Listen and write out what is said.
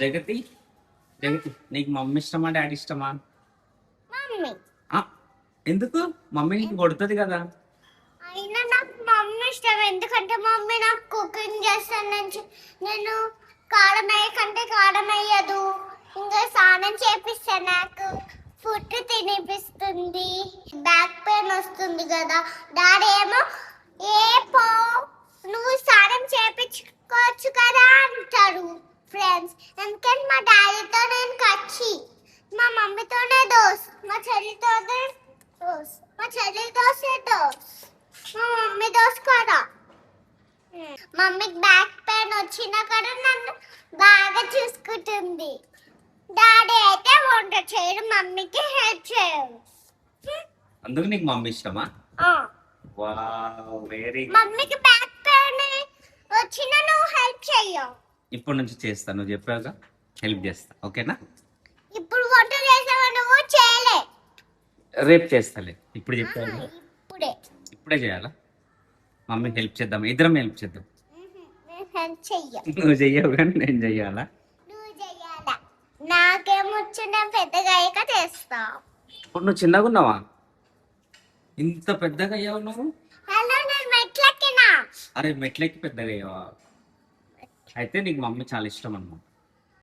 జగతి జగతి నీకు మమ్మీ ఇష్టమా డాడీ ఇష్టమా? మమ్మీ. ఆ, ఎందుకు? మమ్మీ నీకు కొడుతుంది కదా. అయినా నాకు మమ్మీ ఇష్టం, ఎందుకంటే మమ్మీ నాకు కుకింగ్ చేస్తాను నుంచి నేను కారం వేయకంటే కారం వేయదు, ఇంకా స్నానం చేపిస్తాను, నాకు ఫుడ్ తినిపిస్తుంది, బ్యాక్ పెయిన్ వస్తుంది కదా, డాడీ ఏమో ఏ పో నువ్వు స్నానం చేపించుకోవచ్చు కదా అంటారు ఫ్రెండ్స్. ఎందుకంటే మా డాడీతో నేను కచ్చి, మా మమ్మీతోనే దోస్, మా చెల్లితోనే దోస్, మా చెల్లి దోసే దోస్, మా మమ్మీ దోస్ కదా. మమ్మీకి బ్యాక్ పెయిన్ వచ్చినా కూడా నన్ను బాగా చూసుకుంటుంది. డాడీ అయితే వంట చేయడు, మమ్మీకి హెల్ప్ చేయడు. అందుకు నీకు మమ్మీ ఇష్టమా? Wow, very good. మమ్మీకి బ్యాక్ పెయిన్ వచ్చినా నువ్వు హెల్ప్ చేయవు. ఇప్పటి నుంచి చేస్తా, నువ్వు చెప్పావుగా, హెల్ప్ చేస్తా, ఓకేనా? ఇప్పుడు వంట చేసావు, నువ్వు చేయలే. రేపు చేస్తాలే, ఇప్పుడు చెప్పావు. ఇప్పుడే ఇప్పుడే చేయాలా? మమ్మీకి హెల్ప్ చేద్దాం, ఇద్దరం హెల్ప్ చేద్దాం. నేను హెల్ప్ చెయ్య. నువ్వు చెయ్యవు కానీ నేను చెయ్యాలా? నువ్వు చెయ్యాలా? నాకేమొచ్చు, నేను పెద్దగా అయ్యాక చేస్తా. ఇప్పుడు నువ్వు చిన్నగా ఉన్నావా? ఇంత పెద్దగా అయ్యావు నువ్వు? హలో, నేను మెట్లెక్కినా. అరే మెట్లెక్కి పెద్దగా అయ్యావా? అయితే నీకు మమ్మీ చాలా ఇష్టం అన్నమాట.